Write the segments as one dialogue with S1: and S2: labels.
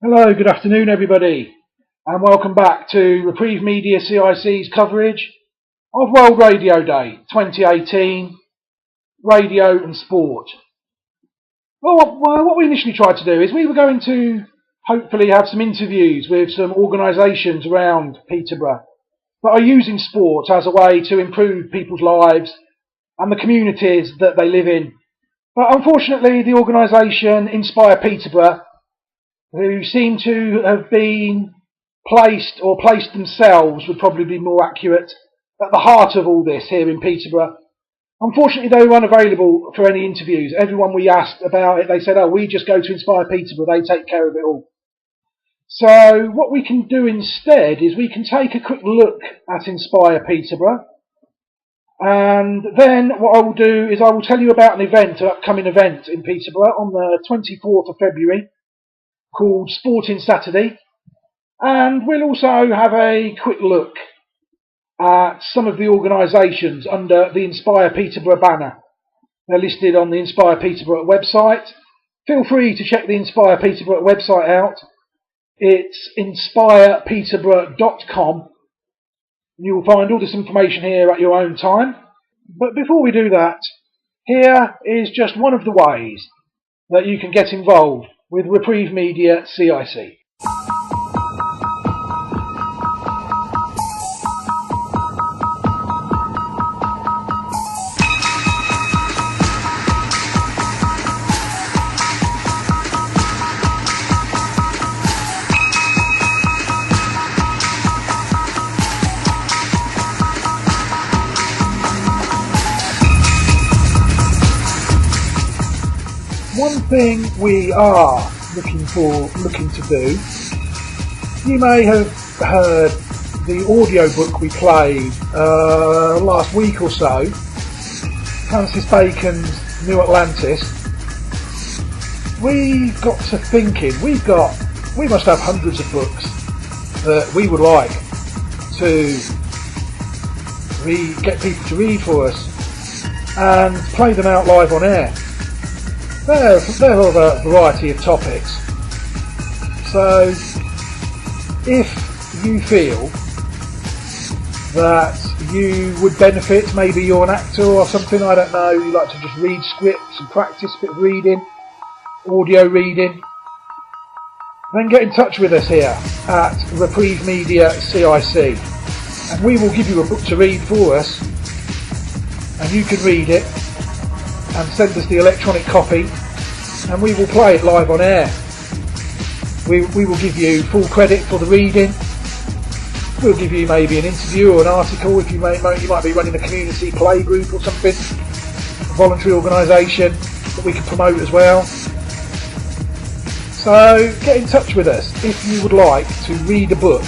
S1: Hello, good afternoon everybody, and welcome back to Reprieve Media CIC's coverage of World Radio Day 2018, Radio and Sport. Well, what we initially tried to do is we were going to hopefully have some interviews with some organisations around Peterborough that are using sport as a way to improve people's lives and the communities that they live in. But unfortunately, the organisation Inspire Peterborough, who seem to have been placed themselves, would probably be more accurate, at the heart of all this here in Peterborough. Unfortunately, they were unavailable for any interviews. Everyone we asked about it, they said, we just go to Inspire Peterborough, they take care of it all. So what we can do instead is we can take a quick look at Inspire Peterborough, and then what I will do is I will tell you about an upcoming event in Peterborough on the 24th of February, called Sporting Saturday, and we'll also have a quick look at some of the organisations under the Inspire Peterborough banner. They're listed on the Inspire Peterborough website. Feel free to check the Inspire Peterborough website out. It's inspirepeterborough.com. You'll find all this information here at your own time. But before we do that, here is just one of the ways that you can get involved with Reprieve Media CIC. One thing we are looking to do, you may have heard the audiobook we played last week or so, Francis Bacon's New Atlantis. We got to thinking, we must have hundreds of books that we would like to get people to read for us and play them out live on air. They're of a variety of topics. So if you feel that you would benefit, maybe you're an actor or something, I don't know, you like to just read scripts and practice a bit of reading, audio reading, then get in touch with us here at Reprieve Media CIC, and we will give you a book to read for us, and you can read it and send us the electronic copy, and we will play it live on air. We will give you full credit for the reading. We'll give you maybe an interview or an article if you might be running a community play group or something, a voluntary organisation that we can promote as well. So get in touch with us if you would like to read a book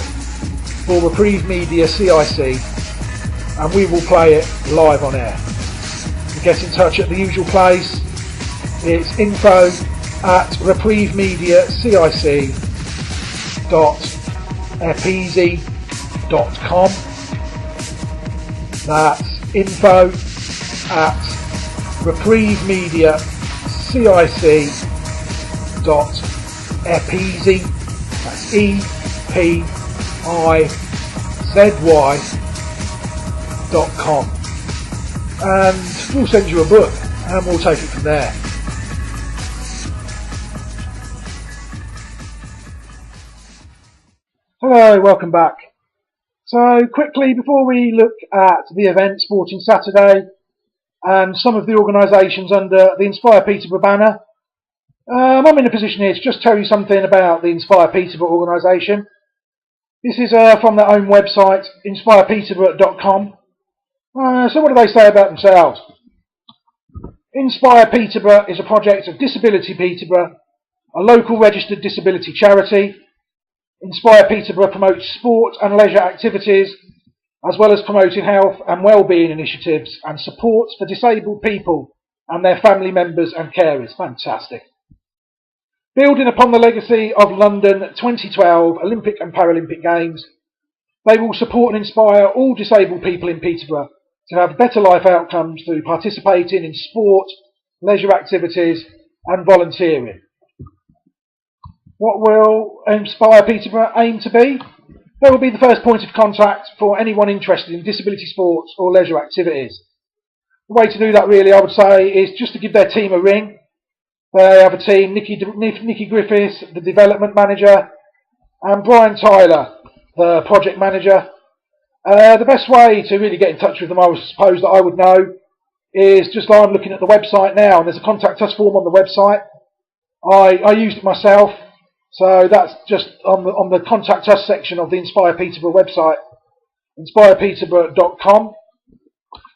S1: for Reprieve Media CIC, and we will play it live on air. Get in touch at the usual place. It's info@reprievemediacic.epeasy.com. That's info@reprievemediacic.epeasy. That's EPIZY.com. And we'll send you a book and we'll take it from there. Hello, welcome back. So quickly, before we look at the event Sporting Saturday and some of the organisations under the Inspire Peterborough banner, I'm in a position here to just tell you something about the Inspire Peterborough organisation. This is from their own website, inspirepeterborough.com. So what do they say about themselves? Inspire Peterborough is a project of Disability Peterborough, a local registered disability charity. Inspire Peterborough promotes sport and leisure activities, as well as promoting health and well-being initiatives and supports for disabled people and their family members and carers. Fantastic. Building upon the legacy of London 2012 Olympic and Paralympic Games, they will support and inspire all disabled people in Peterborough to have better life outcomes through participating in sport, leisure activities and volunteering. What will Inspire Peterborough aim to be? They will be the first point of contact for anyone interested in disability sports or leisure activities. The way to do that, really, I would say, is just to give their team a ring. They have a team, Nikki Griffiths, the development manager, and Brian Tyler, the project manager. The best way to really get in touch with them, I suppose, that I would know, is just I'm looking at the website now, and there's a contact us form on the website. I used it myself, so that's just on the contact us section of the Inspire Peterborough website, inspirepeterborough.com.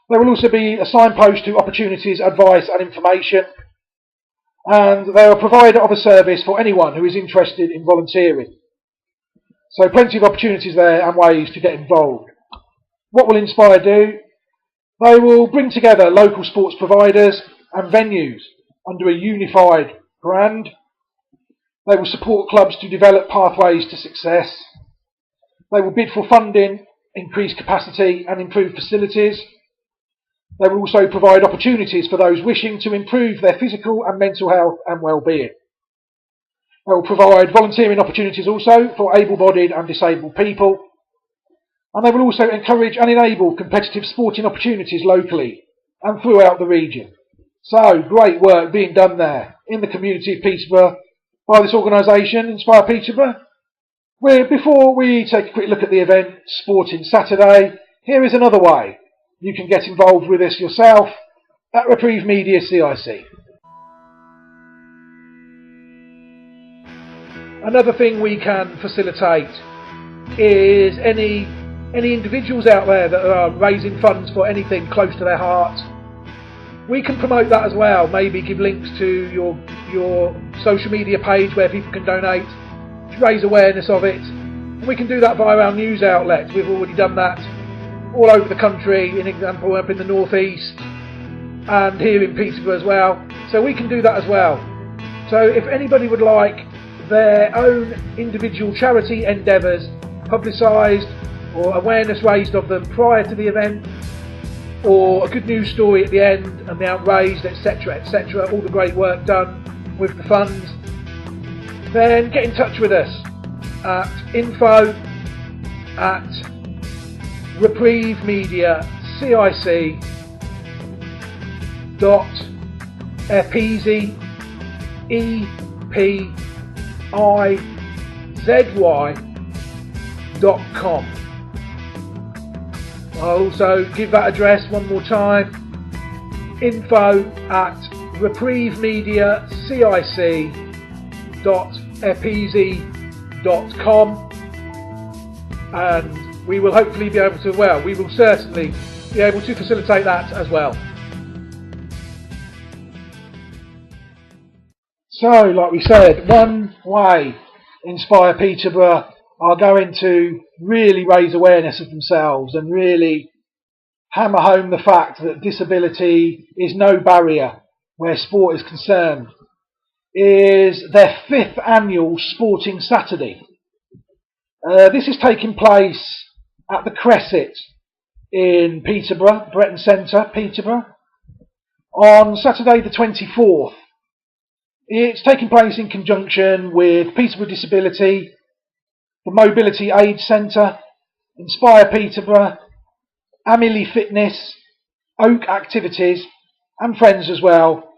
S1: There will also be a signpost to opportunities, advice and information, and they are a provider of a service for anyone who is interested in volunteering. So plenty of opportunities there and ways to get involved. What will Inspire do? They will bring together local sports providers and venues under a unified brand. They will support clubs to develop pathways to success. They will bid for funding, increase capacity and improve facilities. They will also provide opportunities for those wishing to improve their physical and mental health and well-being. They will provide volunteering opportunities also for able-bodied and disabled people. And they will also encourage and enable competitive sporting opportunities locally and throughout the region. So, great work being done there in the community of Peterborough by this organisation, Inspire Peterborough. Before we take a quick look at the event, Sporting Saturday, here is another way you can get involved with us yourself at Reprieve Media CIC. Another thing we can facilitate is any individuals out there that are raising funds for anything close to their heart. We can promote that as well, maybe give links to your social media page where people can donate to raise awareness of it. And we can do that via our news outlets. We've already done that all over the country, in example up in the northeast and here in Peterborough as well. So we can do that as well. So if anybody would like their own individual charity endeavours publicised or awareness raised of them prior to the event, or a good news story at the end and the outraised, etc, all the great work done with the funds, then get in touch with us at info@reprievmedia.cic.com. I'll also give that address one more time, info@reprievemediacic.com, and we will hopefully be able to, we will certainly be able to facilitate that as well. So, like we said, one way Inspire Peterborough are going to really raise awareness of themselves and really hammer home the fact that disability is no barrier where sport is concerned is their 5th annual Sporting Saturday. This is taking place at the Cresset in Peterborough, Bretton Centre, Peterborough, on Saturday the 24th. It's taking place in conjunction with Peterborough Disability, the Mobility Aid Centre, Inspire Peterborough, Amelie Fitness, Oak Activities and friends as well.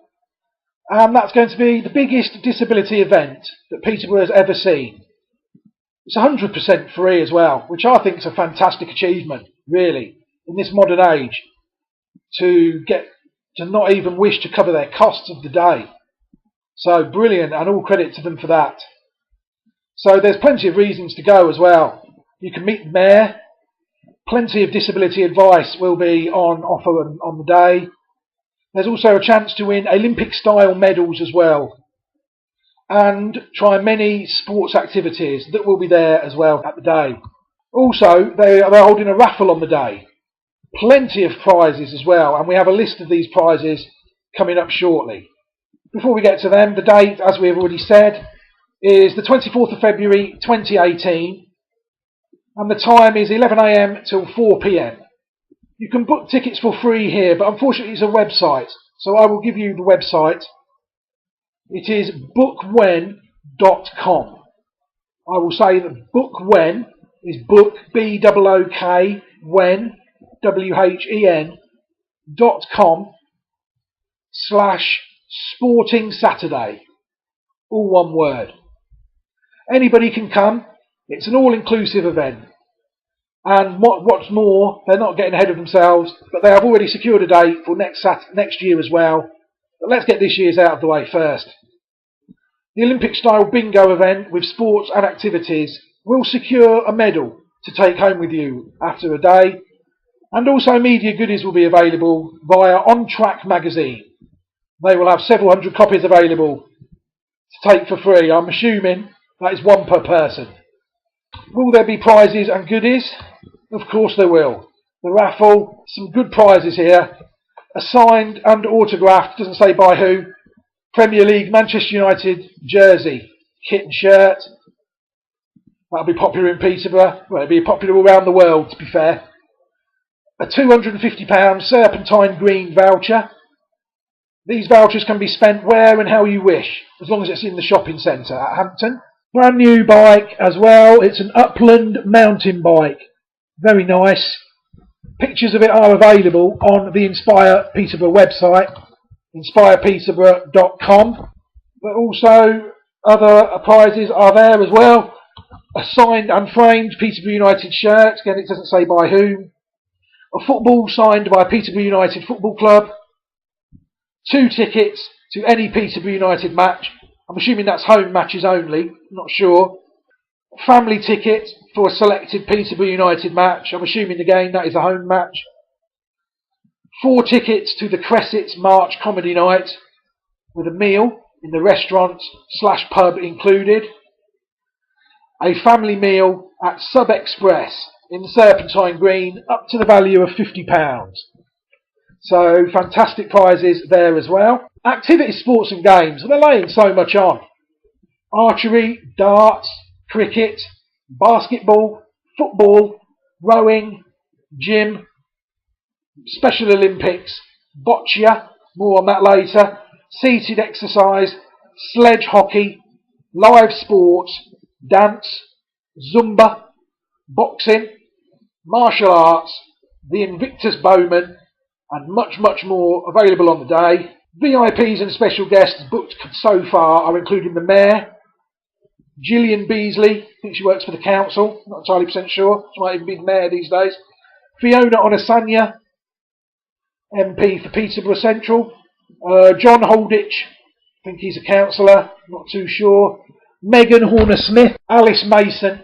S1: And that's going to be the biggest disability event that Peterborough has ever seen. It's 100% free as well, which I think is a fantastic achievement, really, in this modern age, to not even wish to cover their costs of the day. So brilliant, and all credit to them for that. So there's plenty of reasons to go as well. You can meet the Mayor. Plenty of disability advice will be on offer on the day. There's also a chance to win Olympic-style medals as well. And try many sports activities that will be there as well at the day. Also, they're holding a raffle on the day. Plenty of prizes as well, and we have a list of these prizes coming up shortly. Before we get to them, the date, as we have already said, is the 24th of February 2018, and the time is 11 AM till 4 PM. You can book tickets for free here, but unfortunately it's a website, so I will give you the website. It is bookwen.com. I will say that Book When is book, BOOK, when, WHEN.com/Sporting Saturday. All one word. Anybody can come. It's an all-inclusive event. And what's more, they're not getting ahead of themselves, but they have already secured a date for next year as well. But let's get this year's out of the way first. The Olympic-style bingo event with sports and activities will secure a medal to take home with you after a day, and also media goodies will be available via On Track magazine. They will have several hundred copies available to take for free. I'm assuming that is one per person. Will there be prizes and goodies? Of course there will. The raffle, some good prizes here. A signed and autographed, doesn't say by who, Premier League Manchester United jersey, kit and shirt. That'll be popular in Peterborough. Well, it'll be popular all around the world, to be fair. A £250 Serpentine Green voucher. These vouchers can be spent where and how you wish, as long as it's in the shopping centre at Hampton. Brand new bike as well. It's an Upland mountain bike. Very nice. Pictures of it are available on the Inspire Peterborough website, inspirepeterborough.com. But also other prizes are there as well. A signed and framed Peterborough United shirt. Again, it doesn't say by whom. A football signed by Peterborough United Football Club. 2 tickets to any Peterborough United match. I'm assuming that's home matches only. I'm not sure. Family ticket for a selected Peterborough United match. I'm assuming again that is a home match. 4 tickets to the Cressets March Comedy Night with a meal in the restaurant/pub included. A family meal at Sub Express in Serpentine Green up to the value of £50. So fantastic prizes there as well. Activities, sports and games. They're laying so much on. Archery, darts, cricket, basketball, football, rowing, gym, Special Olympics, boccia, more on that later, seated exercise, sledge hockey, live sports, dance, Zumba, boxing, martial arts, the Invictus Bowman, and much, much more available on the day. VIPs and special guests booked so far are including the Mayor, Gillian Beasley, I think she works for the council, not entirely percent sure, she might even be the Mayor these days, Fiona Onasanya, MP for Peterborough Central, John Holditch, I think he's a councillor, not too sure, Megan Horner-Smith, Alice Mason,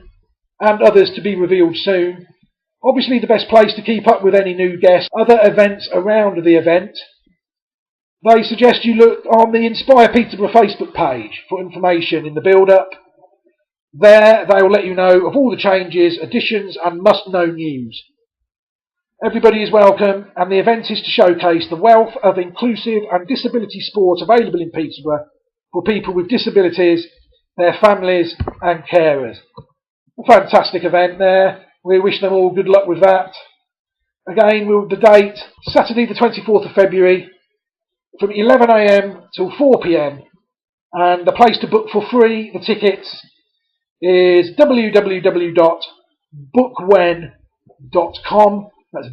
S1: and others to be revealed soon. Obviously the best place to keep up with any new guests, other events around the event. They suggest you look on the Inspire Peterborough Facebook page for information in the build-up. There they will let you know of all the changes, additions and must-know news. Everybody is welcome, and the event is to showcase the wealth of inclusive and disability sport available in Peterborough for people with disabilities, their families and carers. A fantastic event there. We wish them all good luck with that. Again, the date, Saturday the 24th of February, from 11 AM till 4 PM. And the place to book for free, the tickets, is www.bookwen.com. That's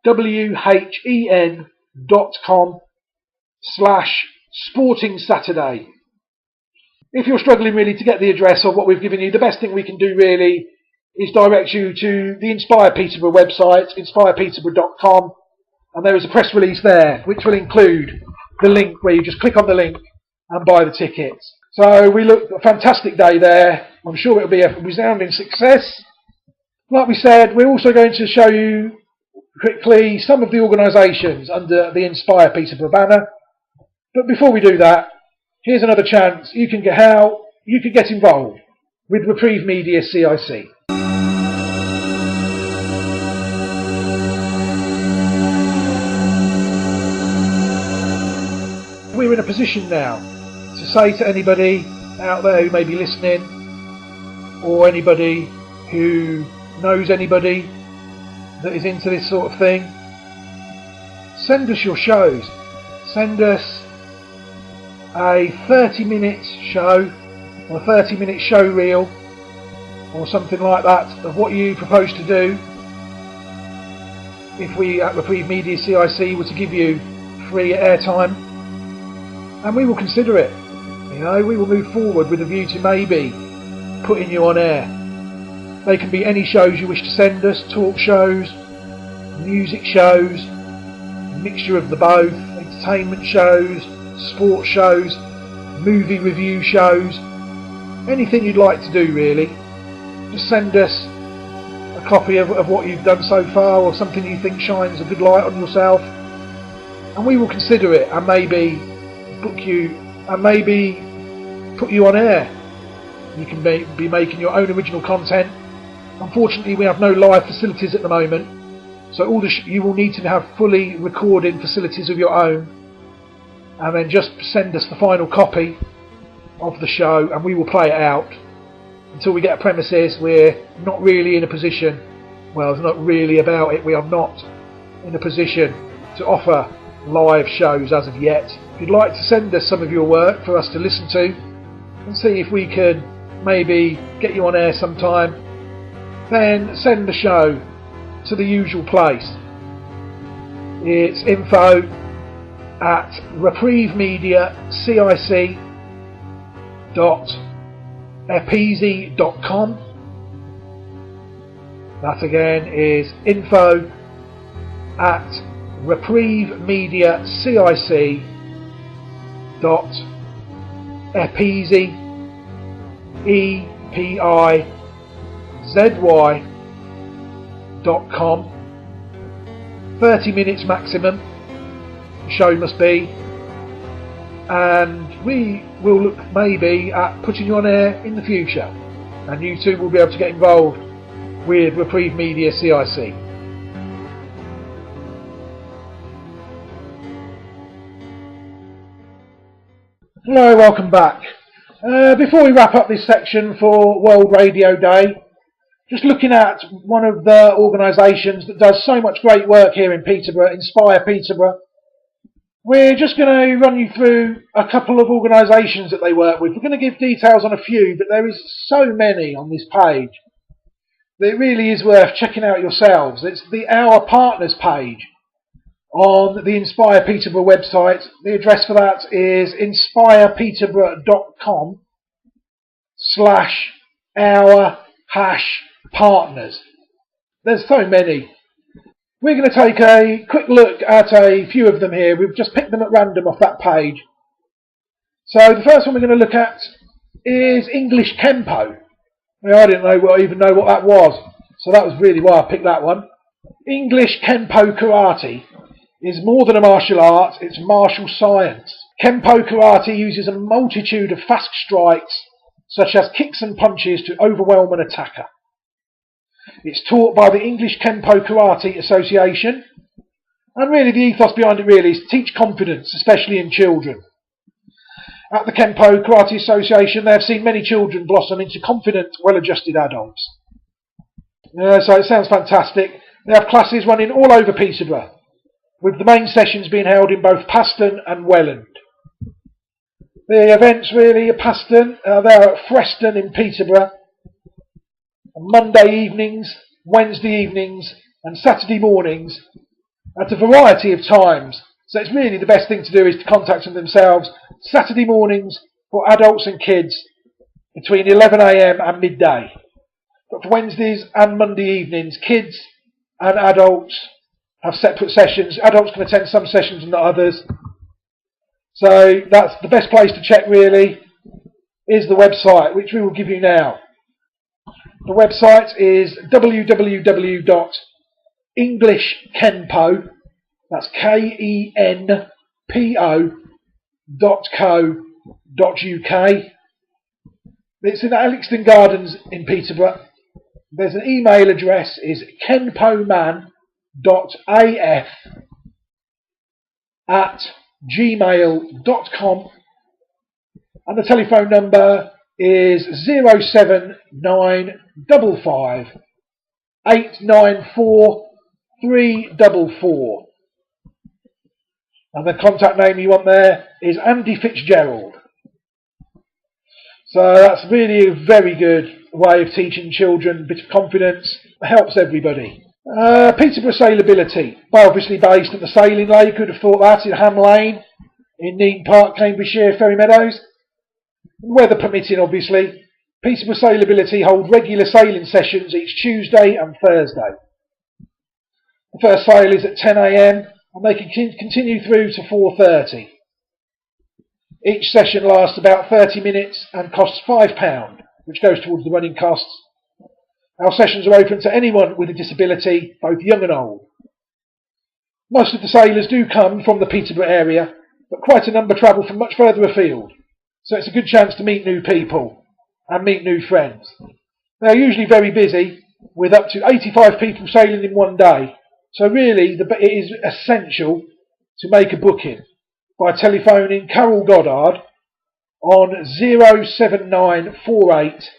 S1: BOOKWHEN.com/Sporting Saturday. If you're struggling really to get the address of what we've given you, the best thing we can do really is direct you to the Inspire Peterborough website, inspirepeterborough.com, and there is a press release there which will include the link where you just click on the link and buy the tickets. So we look a fantastic day there. I'm sure it'll be a resounding success. Like we said, we're also going to show you quickly some of the organisations under the Inspire Peterborough banner. But before we do that, here's another chance you can get involved with Reprieve Media CIC. We're in a position now to say to anybody out there who may be listening, or anybody who knows anybody that is into this sort of thing, send us your shows. Send us a 30-minute show or a 30-minute show reel or something like that of what you propose to do, if we at Reprieve Media CIC were to give you free airtime, and we will consider it. You know, we will move forward with a view to maybe putting you on air. They can be any shows you wish to send us, talk shows, music shows, a mixture of the both, entertainment shows, sports shows, movie review shows, anything you'd like to do really. Just send us a copy of what you've done so far, or something you think shines a good light on yourself, and we will consider it and maybe book you and maybe put you on air. You can be making your own original content. Unfortunately, we have no live facilities at the moment, so all you will need to have fully recording facilities of your own, and then just send us the final copy of the show and we will play it out. Until we get a premises, we're not really in a position, well, it's not really about it, we are not in a position to offer live shows as of yet. If you'd like to send us some of your work for us to listen to and see if we can maybe get you on air sometime, then send the show to the usual place. It's info@reprivemediacic.epeasy.com. That again is info@reprievemediacic.epeasy.com. 30 minutes maximum the show must be, and we will look maybe at putting you on air in the future, and you too will be able to get involved with Reprieve Media CIC. Hello, welcome back. Before we wrap up this section for World Radio Day, just looking at one of the organisations that does so much great work here in Peterborough, Inspire Peterborough. We're just going to run you through a couple of organisations that they work with. We're going to give details on a few, but there is so many on this page that it really is worth checking out yourselves. It's the Our Partners page on the Inspire Peterborough website. The address for that is inspirepeterborough.com/our-partners. There's so many. We're going to take a quick look at a few of them here. We've just picked them at random off that page. So the first one we're going to look at is English Kempo. I didn't even know what that was, so that was really why I picked that one. English Kempo Karate is more than a martial art, it's martial science. Kempo Karate uses a multitude of fast strikes, such as kicks and punches, to overwhelm an attacker. It's taught by the English Kempo Karate Association, and really the ethos behind it really is to teach confidence, especially in children. At the Kempo Karate Association, they have seen many children blossom into confident, well-adjusted adults. So it sounds fantastic. They have classes running all over Peterborough, with the main sessions being held in both Paston and Welland. The events really are Paston, they're at Freston in Peterborough, on Monday evenings, Wednesday evenings and Saturday mornings at a variety of times. So it's really the best thing to do is to contact them themselves. Saturday mornings for adults and kids between 11 AM and midday. But for Wednesdays and Monday evenings, kids and adults have separate sessions. Adults can attend some sessions and not others. So that's the best place to check really, is the website, which we will give you now. The website is www.englishkenpo, that's kenpo.co.uk. It's in Alixton Gardens in Peterborough. There's an email address, is kenpoman.af@gmail.com, and the telephone number is 07955 894 344, and the contact name you want there is Andy Fitzgerald. So that's really a very good way of teaching children a bit of confidence. It helps everybody. Peterborough Sailability, obviously based at the Sailing Lake. Who'd have thought that, in Ham Lane, in Neaton Park, Cambridgeshire, Ferry Meadows. Weather permitting, obviously. Peterborough Sailability hold regular sailing sessions each Tuesday and Thursday. The first sail is at 10 AM and they can continue through to 4:30. Each session lasts about 30 minutes and costs £5, which goes towards the running costs. Our sessions are open to anyone with a disability, both young and old. Most of the sailors do come from the Peterborough area, but quite a number travel from much further afield, so it's a good chance to meet new people and meet new friends. They are usually very busy, with up to 85 people sailing in one day, so really it is essential to make a booking by telephoning Carol Goddard on 07948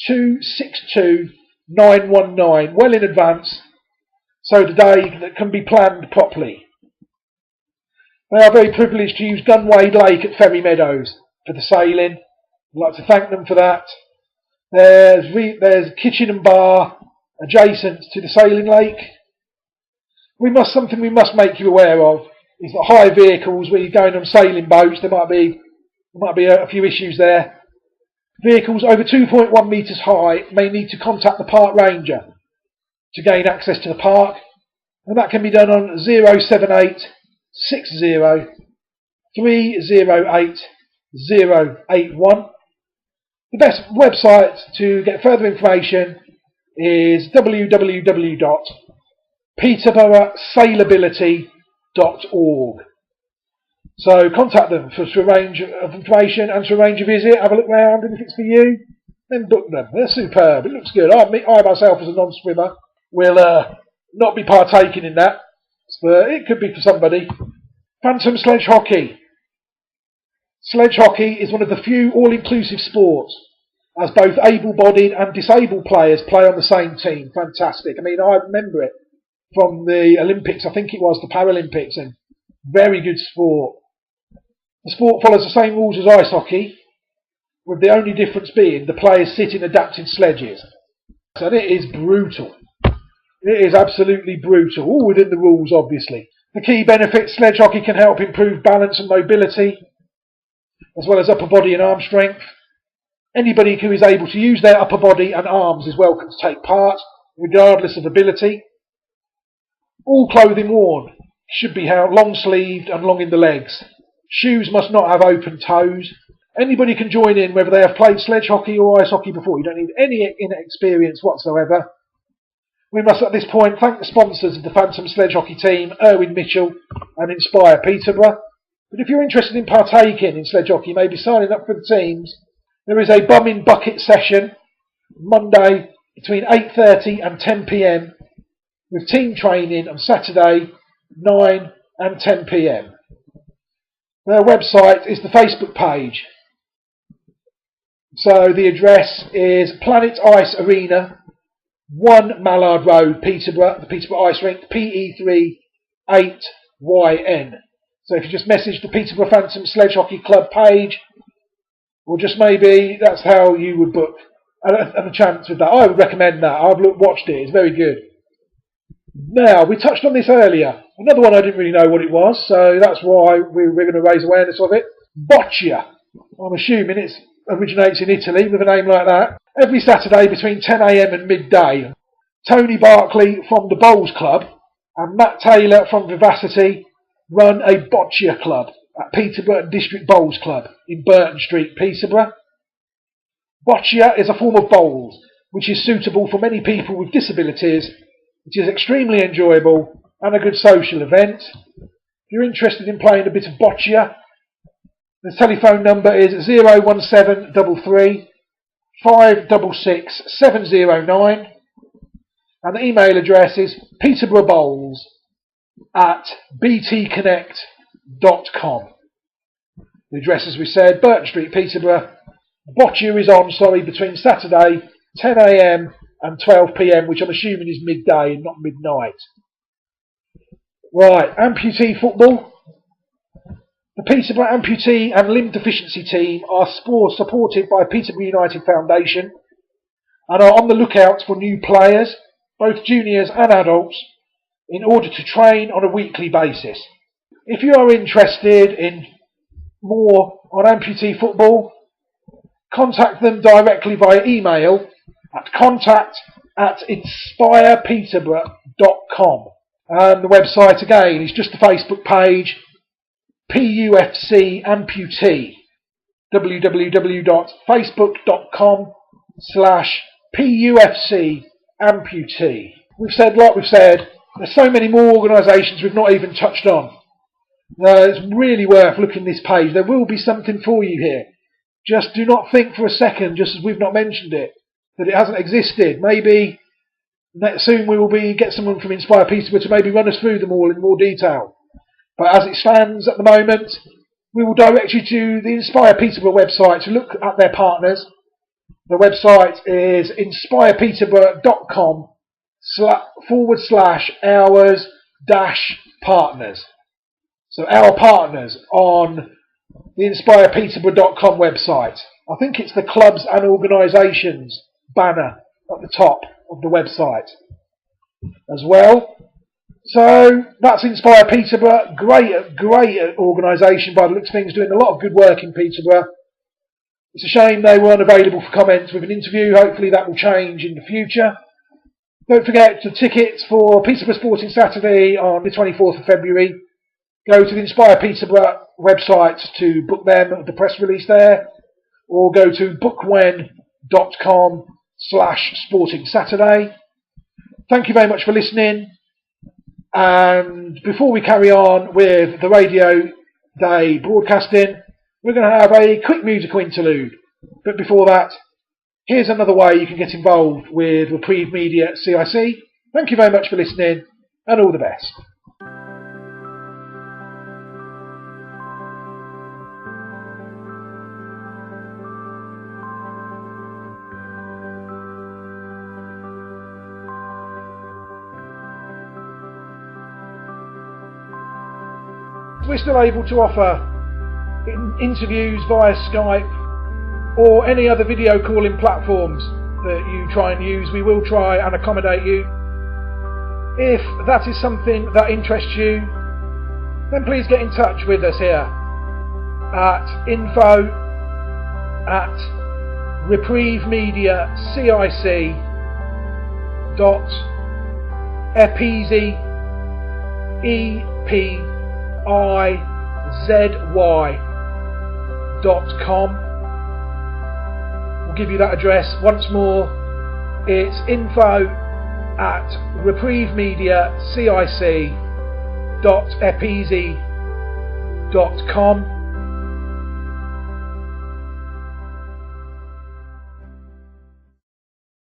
S1: 262 919 well in advance, so the day that can be planned properly. They are very privileged to use Gunwade Lake at Ferry Meadows for the sailing. I'd like to thank them for that. There's kitchen and bar adjacent to the sailing lake. Something we must make you aware of is that hire vehicles, where you're going on sailing boats, there might be a few issues there. Vehicles over 2.1 metres high may need to contact the park ranger to gain access to the park, and that can be done on 078 60 308 081. The best website to get further information is www.peterboroughsailability.org. So contact them for a range of information and to arrange a visit, have a look round, and if it's for you, then book them. They're superb. It looks good. I myself, as a non-swimmer, will not be partaking in that, but it could be for somebody. Phantom Sledge Hockey. Sledge hockey is one of the few all-inclusive sports, as both able-bodied and disabled players play on the same team. Fantastic. I mean, I remember it from the Olympics, I think it was the Paralympics, and very good sport. The sport follows the same rules as ice hockey, with the only difference being the players sit in adapted sledges. And it is brutal. It is absolutely brutal, all within the rules, obviously. The key benefits: sledge hockey can help improve balance and mobility, as well as upper body and arm strength. Anybody who is able to use their upper body and arms is welcome to take part, regardless of ability. All clothing worn should be long-sleeved and long in the legs. Shoes must not have open toes. Anybody can join in, whether they have played sledge hockey or ice hockey before. You don't need any experience whatsoever. We must at this point thank the sponsors of the Phantom Sledge Hockey team, Erwin Mitchell and Inspire Peterborough. But if you're interested in partaking in sledge hockey, maybe signing up for the teams, there is a bum in bucket session Monday between 8:30 and 10 PM with team training on Saturday 9 and 10 PM. Their website is the Facebook page. So the address is Planet Ice Arena, 1 Mallard Road, Peterborough, the Peterborough Ice Rink, PE3 8YN. So if you just message the Peterborough Phantom Sledge Hockey Club page, or just maybe that's how you would book a chance with that. I would recommend that. I've watched it. It's very good. Now, we touched on this earlier. Another one I didn't really know what it was, so that's why we're going to raise awareness of it. Boccia. I'm assuming it originates in Italy with a name like that. Every Saturday between 10 AM and midday, Tony Barkley from the Bowls Club and Matt Taylor from Vivacity run a boccia club at Peterborough District Bowls Club in Burton Street, Peterborough. Boccia is a form of bowls which is suitable for many people with disabilities. It is extremely enjoyable and a good social event. If you're interested in playing a bit of boccia, the telephone number is 01733 566 709 and the email address is peterborough.bowls@btconnect.com. The address, as we said, Burton Street, Peterborough. Boccia is on, between Saturday 10 AM and 12 PM, which I'm assuming is midday and not midnight. Right, amputee football. The Peterborough Amputee and Limb Deficiency Team are supported by Peterborough United Foundation and are on the lookout for new players, both juniors and adults, in order to train on a weekly basis. If you are interested in more on amputee football, contact them directly via email at contact@inspirepeterborough.com. And the website again is just the Facebook page, PUFC Amputee, www.facebook.com/PUFC Amputee. We've said, there's so many more organisations we've not even touched on. It's really worth looking at this page. There will be something for you here. Just do not think for a second, just as we've not mentioned it, that it hasn't existed. Maybe soon we will get someone from Inspire Peterborough to maybe run us through them all in more detail. But as it stands at the moment, we will direct you to the Inspire Peterborough website to look at their partners. The website is inspirepeterborough.com/hours-partners. So our partners on the inspirepeterborough.com website. I think it's the clubs and organisations banner at the top of the website as well. So that's Inspire Peterborough. Great organisation by the looks of things, doing a lot of good work in Peterborough. It's a shame they weren't available for comments with an interview. Hopefully that will change in the future. Don't forget the tickets for Peterborough Sporting Saturday on the 24th of February. Go to the Inspire Peterborough website to book them, the press release there, or go to bookwen.com/Sporting Saturday. Thank you very much for listening. And before we carry on with the Radio Day broadcasting, we're going to have a quick musical interlude. But before that, here's another way you can get involved with Reprieve Media CIC. Thank you very much for listening, and all the best. We're still able to offer interviews via Skype or any other video calling platforms that you try and use. We will try and accommodate you. If that is something that interests you, then please get in touch with us here at info@reprievemediacic.com. We'll give you that address once more. It's info@reprievemediacic.com.